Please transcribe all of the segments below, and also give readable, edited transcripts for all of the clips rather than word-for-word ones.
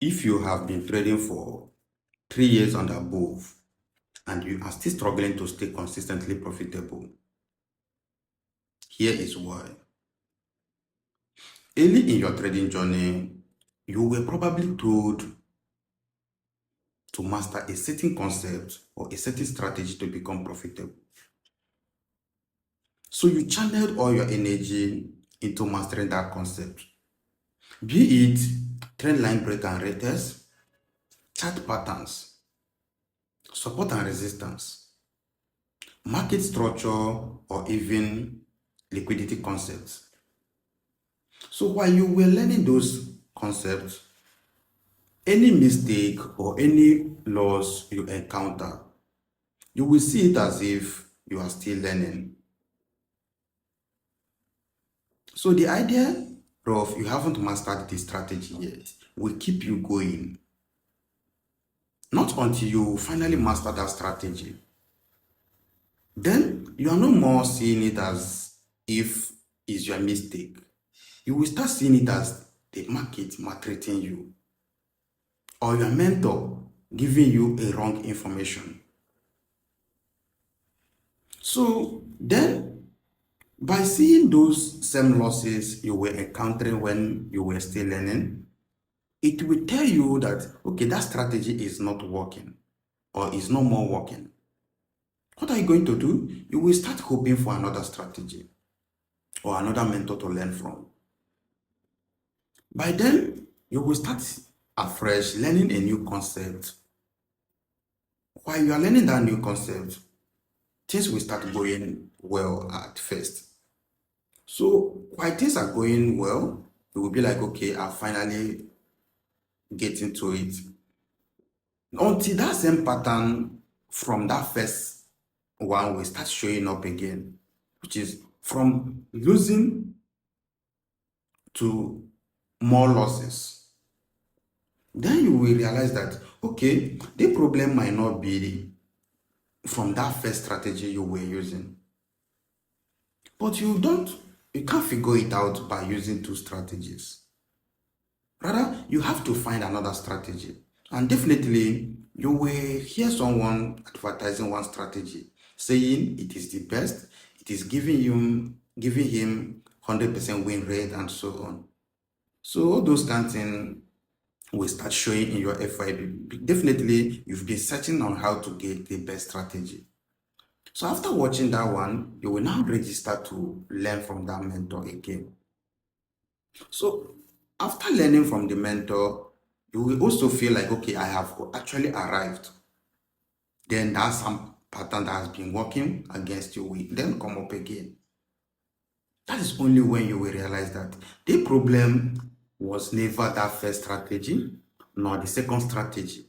If you have been trading for 3 years and above and you are still struggling to stay consistently profitable, here is why. Early in your trading journey, you were probably told to master a certain concept or a certain strategy to become profitable. So you channeled all your energy into mastering that concept. Be it trend line break and retest, chart patterns, support and resistance, market structure, or even liquidity concepts. So while you were learning those concepts, any mistake or any loss you encounter, you will see it as if you are still learning. So the idea of you haven't mastered the strategy yet will keep you going. Not until you finally master that strategy. Then you are no more seeing it as if it's your mistake. You will start seeing it as the market maltreating you or your mentor giving you a wrong information. So then, by seeing those same losses you were encountering when you were still learning, it will tell you that, okay, that strategy is not working or is no more working. What are you going to do? You will start hoping for another strategy or another mentor to learn from. By then, you will start afresh learning a new concept. While you are learning that new concept, things will start going well at first. So while things are going well, you will be like, okay, I'll finally get into it. Until that same pattern from that first one will start showing up again, which is from losing to more losses. Then you will realize that, okay, the problem might not be from that first strategy you were using, but you can't figure it out by using two strategies. Rather, you have to find another strategy. And definitely, you will hear someone advertising one strategy, saying it is the best, it is giving him 100% win rate and so on. So all those kind of things will start showing in your FYP. Definitely, you've been searching on how to get the best strategy. So after watching that one, you will now register to learn from that mentor again. So after learning from the mentor, you will also feel like, okay, I have actually arrived. Then that's some pattern that has been working against you will then come up again. That is only when you will realize that the problem was never that first strategy, nor the second strategy.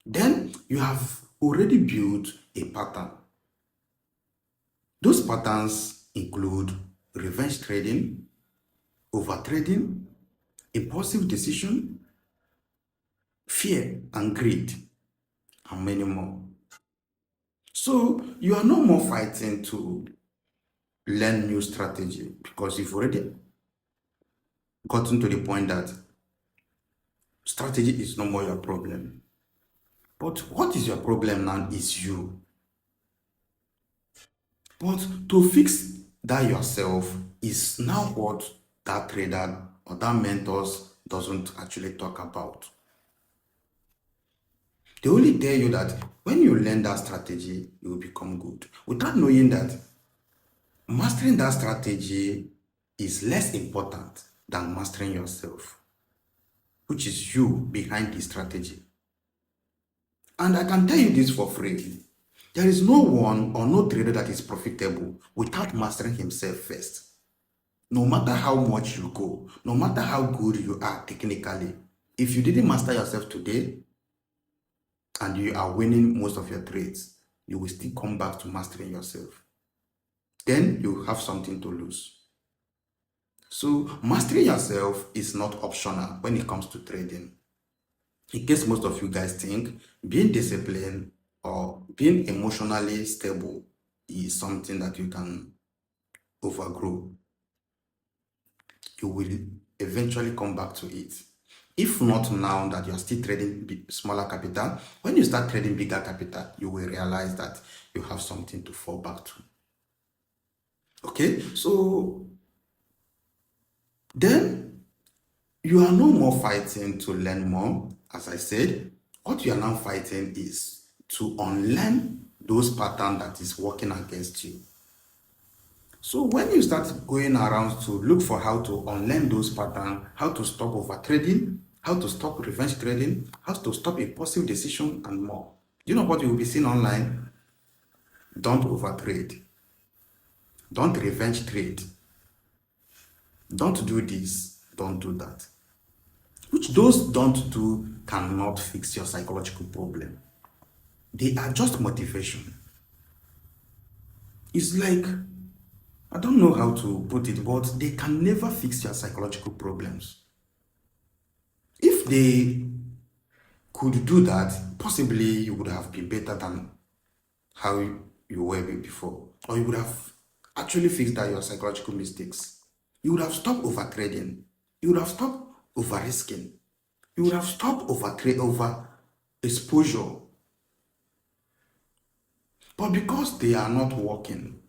Then you have already built a pattern. Those patterns include revenge trading, overtrading, impulsive decision, fear and greed, and many more. So you are no more fighting to learn new strategy because you've already gotten to the point that strategy is no more your problem. But what is your problem now is you. But to fix that yourself is now what that trader or that mentors doesn't actually talk about. They only tell you that when you learn that strategy, you will become good, without knowing that mastering that strategy is less important than mastering yourself, which is you behind the strategy. And I can tell you this for free. There is no one or no trader that is profitable without mastering himself first. No matter how much you go, no matter how good you are technically, if you didn't master yourself today and you are winning most of your trades, you will still come back to mastering yourself. Then you have something to lose. So mastering yourself is not optional when it comes to trading. In case most of you guys think being disciplined or being emotionally stable is something that you can overgrow, you will eventually come back to it. If not now that you are still trading smaller capital, when you start trading bigger capital, you will realize that you have something to fall back to. Okay, so then you are no more fighting to learn more. As I said, what you are now fighting is to unlearn those patterns that is working against you. So when you start going around to look for how to unlearn those patterns, how to stop over trading, how to stop revenge trading, how to stop impulsive decision and more. You know what you will be seeing online? Don't overtrade. Don't revenge trade. Don't do this. Don't do that. Which those don't do cannot fix your psychological problem. They are just motivation. It's like, I don't know how to put it, but they can never fix your psychological problems. If they could do that, possibly you would have been better than how you were before. Or you would have actually fixed that your psychological mistakes. You would have stopped over trading. You would have stopped over risking. You would have stopped over exposure. But because they are not working,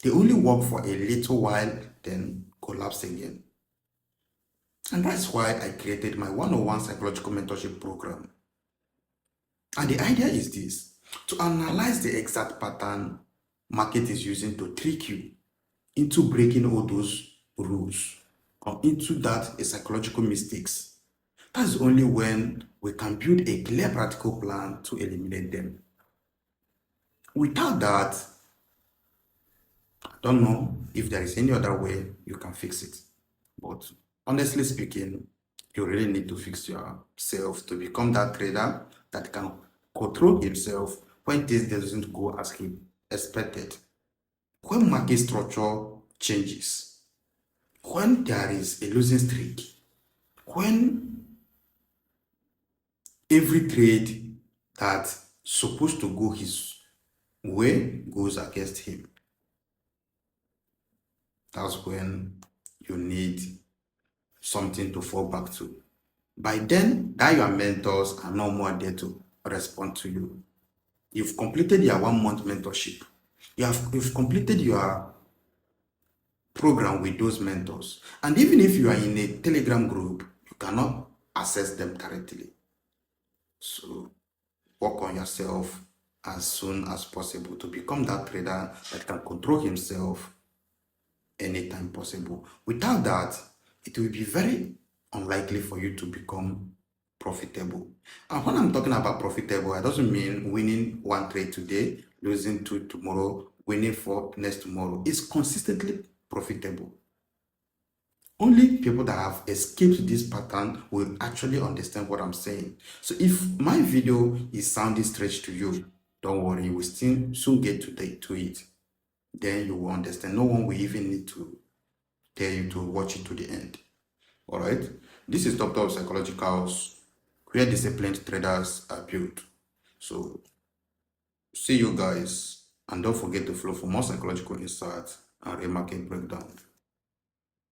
they only work for a little while, then collapse again. And that's why I created my 101 psychological mentorship program. And the idea is this: to analyze the exact pattern market is using to trick you into breaking all those rules or into that a psychological mistakes. That's only when we can build a clear practical plan to eliminate them. Without that, I don't know if there is any other way you can fix it. But honestly speaking, you really need to fix yourself to become that trader that can control himself when things doesn't go as he expected. When market structure changes, when there is a losing streak, when every trade that's supposed to go his way goes against him, that's when you need something to fall back to. By then, that your mentors are no more there to respond to you. You've completed your 1 month mentorship. You've completed your program with those mentors. And even if you are in a Telegram group, you cannot access them directly. So work on yourself as soon as possible to become that trader that can control himself anytime possible. Without that, it will be very unlikely for you to become profitable. And when I'm talking about profitable, it doesn't mean winning 1 trade today, losing 2 tomorrow, winning 4 next tomorrow. It's consistently profitable. Only people that have escaped this pattern will actually understand what I'm saying. So if my video is sounding strange to you, don't worry, you will still soon get to it. Then you will understand. No one will even need to tell you to watch it to the end. All right, this is Doctor of Psychologicals, where disciplined traders are built. So see you guys, and don't forget to follow for more psychological insights and real market breakdown.